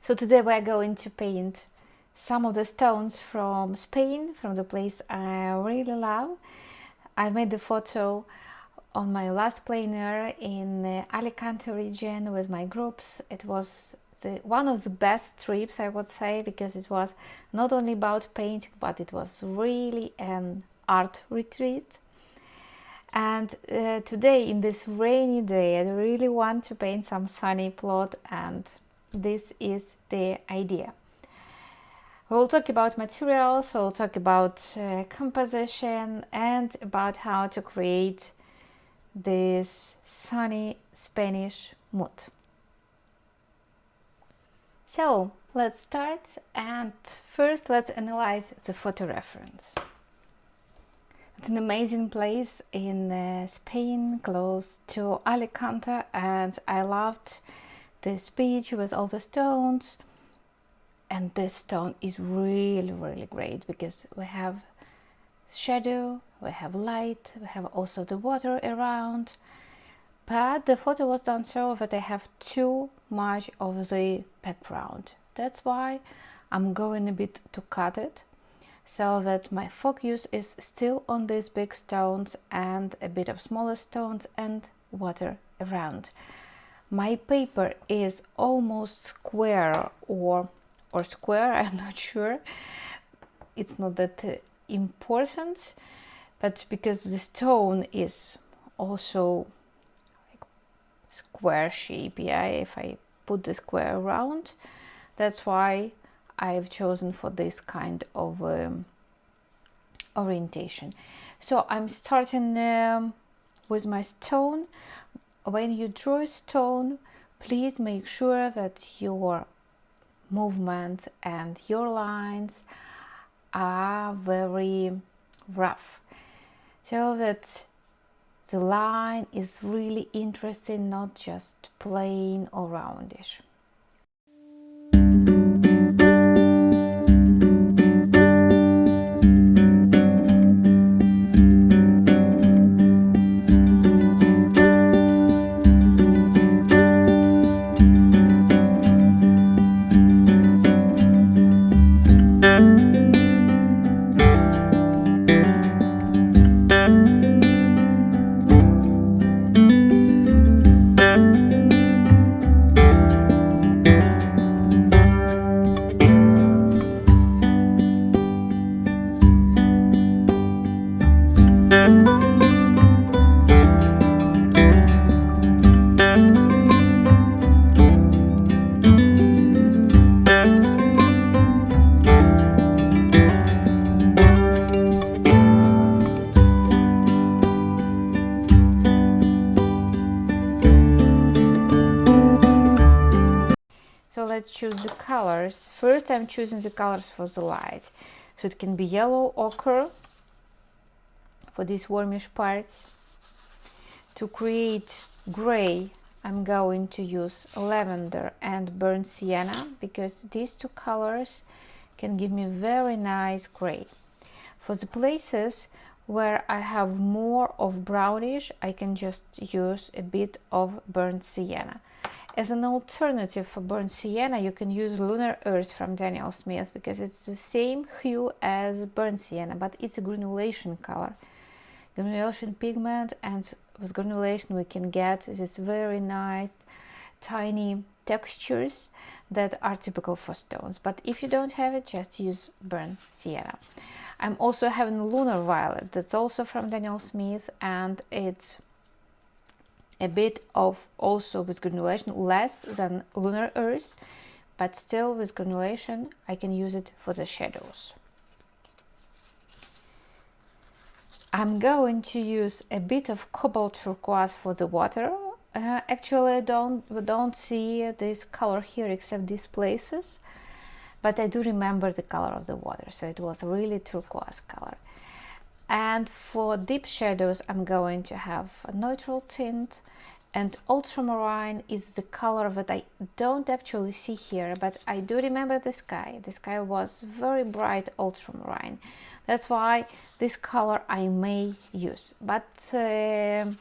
So today we are going to paint some of the stones from Spain, from the place I really love. I made the photo on my last planner in the Alicante region with my groups. It was one of the best trips, I would say, because it was not only about painting, but it was really an art retreat. And today, in this rainy day, I really want to paint some sunny plot, and this is the idea. We'll talk about materials, we'll talk about composition, and about how to create this sunny Spanish mood. So let's start, and first let's analyze the photo reference. It's an amazing place in Spain, close to Alicante, and I loved this beach with all the stones. And this stone is really great because we have shadow, we have light, we have also the water around. But the photo was done so that I have too much of the background. That's why I'm going a bit to cut it, so that my focus is still on these big stones and a bit of smaller stones and water around. My paper is almost square or square, I'm not sure. It's not that important, but because the stone is also like square shape, yeah, if I put the square around, that's why I've chosen for this kind of orientation. So I'm starting with my stone. When you draw a stone, please make sure that your movements and your lines are very rough, so that the line is really interesting, not just plain or roundish. So let's choose the colors. First, I'm choosing the colors for the light. So it can be yellow, ochre for these warmish parts. To create gray, I'm going to use lavender and burnt sienna, because these two colors can give me very nice gray. For the places where I have more of brownish, I can just use a bit of burnt sienna. As an alternative for burnt sienna, you can use lunar earth from Daniel Smith, because it's the same hue as burnt sienna, but it's a granulation color, granulation pigment, and with granulation we can get this very nice tiny textures that are typical for stones. But if you don't have it, just use burnt sienna. I'm also having lunar violet, that's also from Daniel Smith, and it's a bit of also with granulation, less than lunar earth, but still with granulation I can use it for the shadows. I'm going to use a bit of cobalt turquoise for the water. Actually, we don't see this color here except these places, but I do remember the color of the water, so it was really turquoise color. And for deep shadows, I'm going to have a neutral tint, and ultramarine is the color that I don't actually see here, but I do remember the sky. The sky was very bright ultramarine. That's why this color I may use, but I'm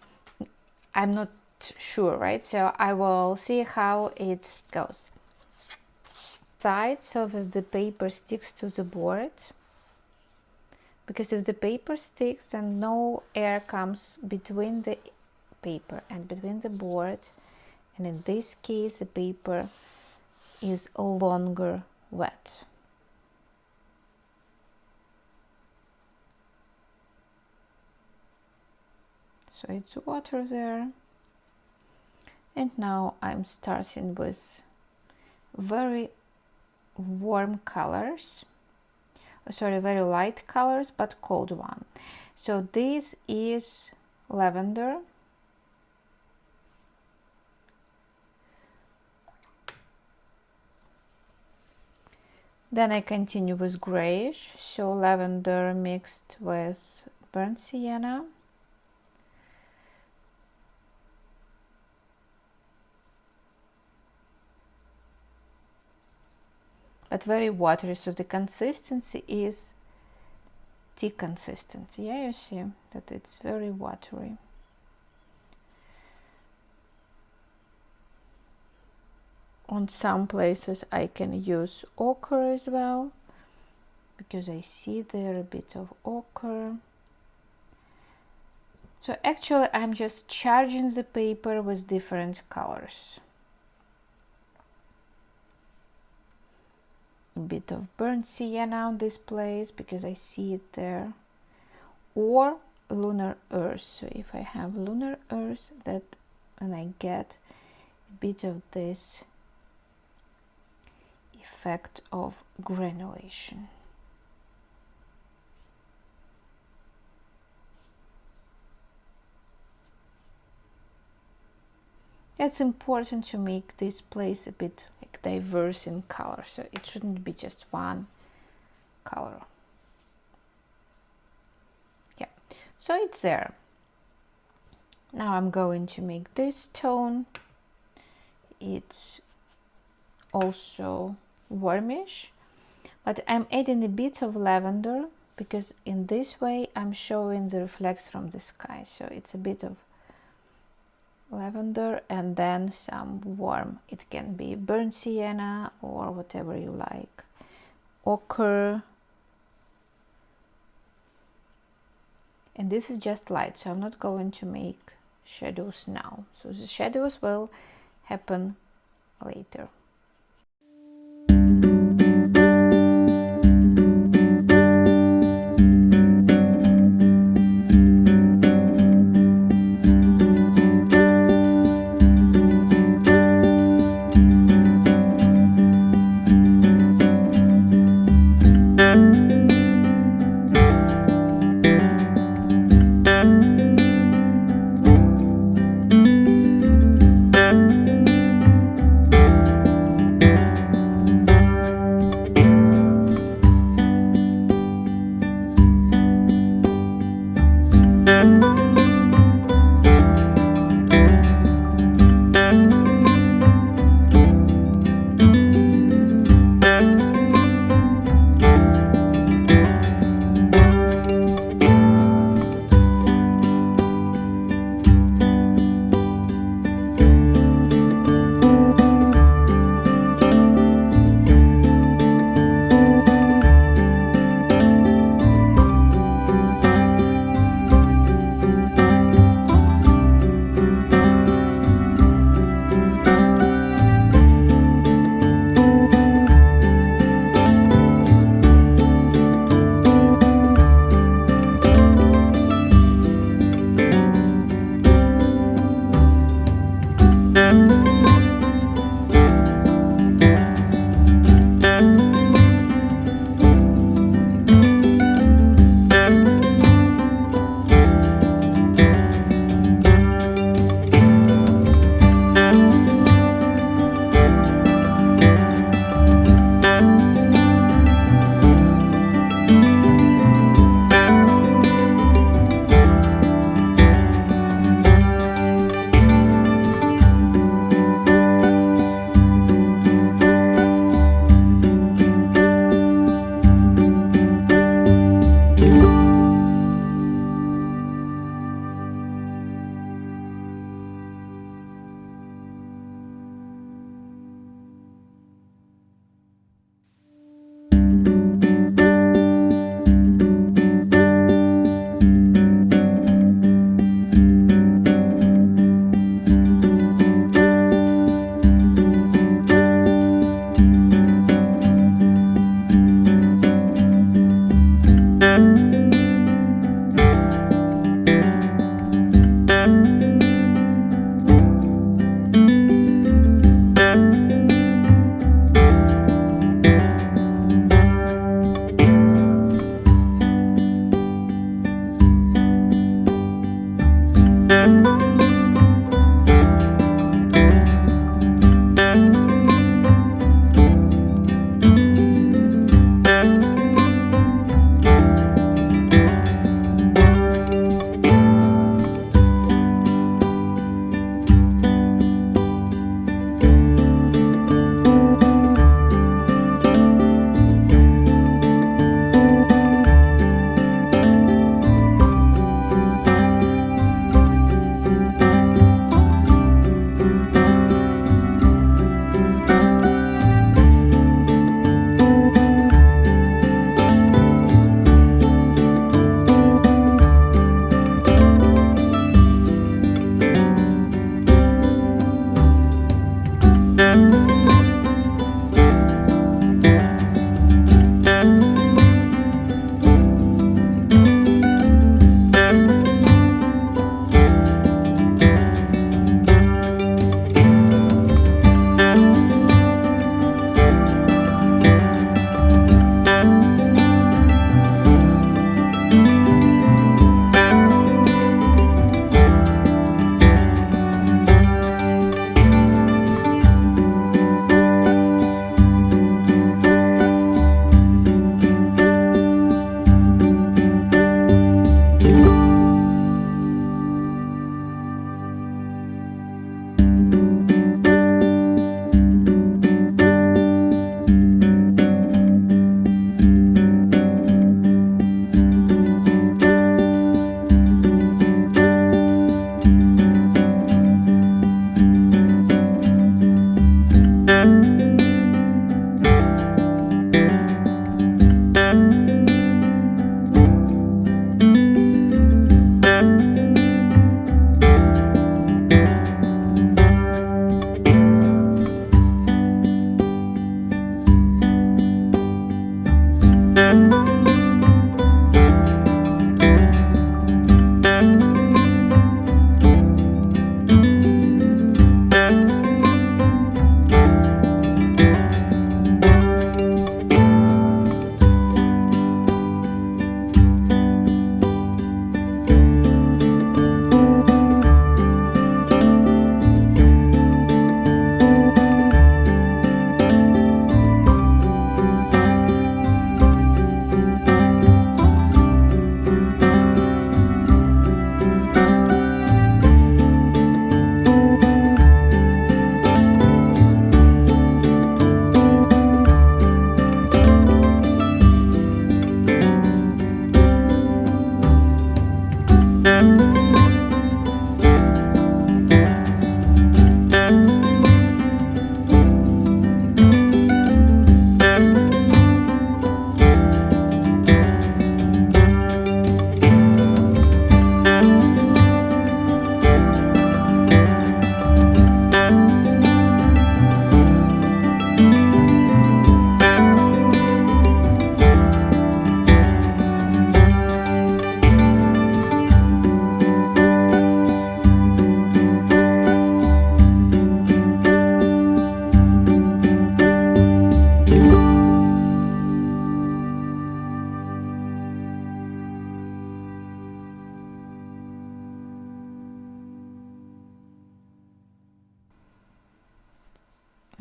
not sure, right? So I will see how it goes. side so that the paper sticks to the board, because if the paper sticks then no air comes between the paper and between the board, and in this case the paper is longer wet. So it's water there, and now I'm starting with very warm colors, sorry, very light colors but cold one. So this is lavender, then I continue with grayish, so lavender mixed with burnt sienna, but very watery, so the consistency is tea consistency. Yeah, you see that it's very watery. On some places I can use ochre as well, because I see there a bit of ochre. So actually I'm just charging the paper with different colors. A bit of burnt sienna on this place because I see it there, or lunar earth. So if I have lunar earth, that when I get a bit of this effect of granulation. It's important to make this place a bit like diverse in color, so it shouldn't be just one color. Yeah, so it's there. Now I'm going to make this tone. It's also warmish, but I'm adding a bit of lavender because in this way I'm showing the reflex from the sky. So it's a bit of lavender and then some warm, it can be burnt sienna or whatever you like, ochre, and this is just light, so I'm not going to make shadows now, so the shadows will happen later.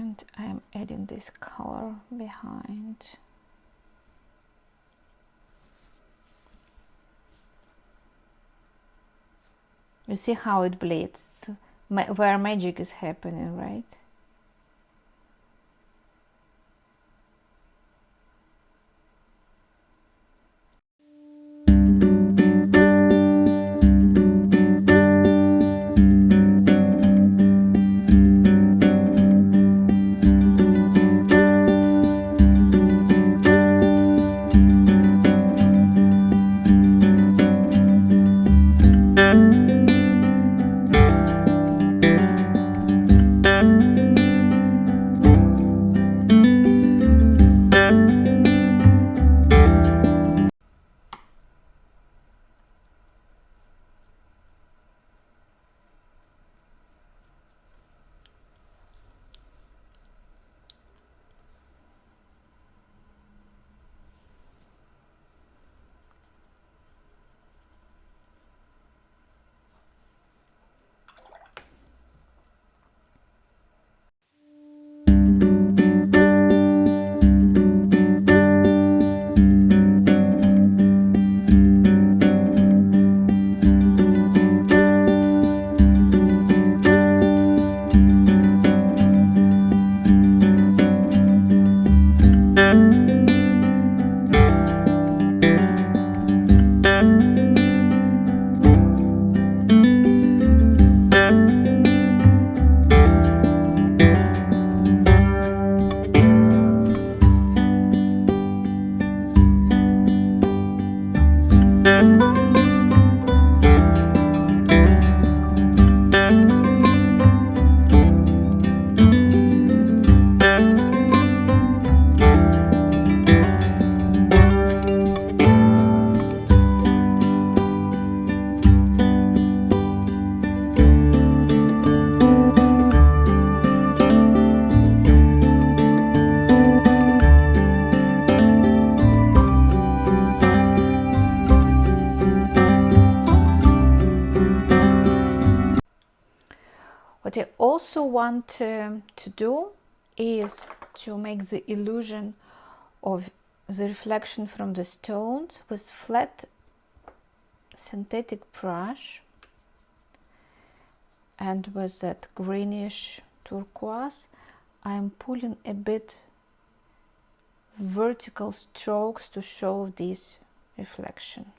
And I'm adding this color behind. You see how it bleeds, where magic is happening, right? What I also want to do is to make the illusion of the reflection from the stones with flat synthetic brush and with that greenish turquoise. I'm pulling a bit vertical strokes to show this reflection.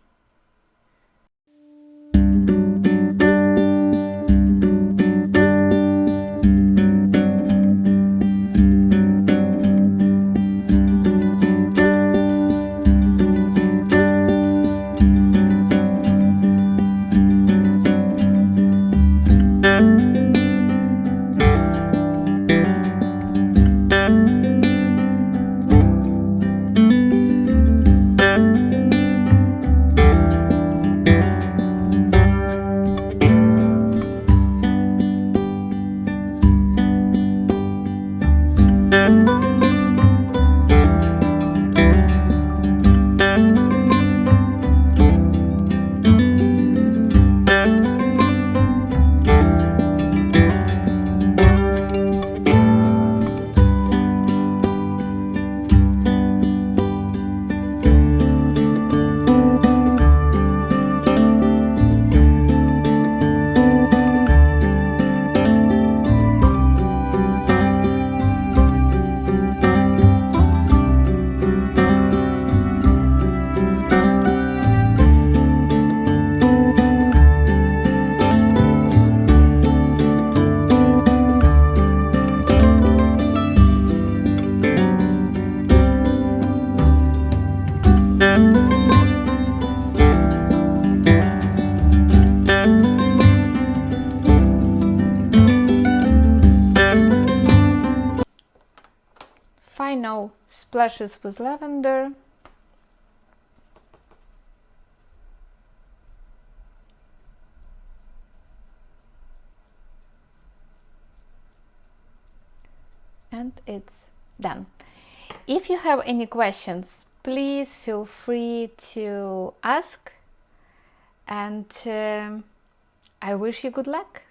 Final splashes with lavender. And it's done. If you have any questions, please feel free to ask, and I wish you good luck.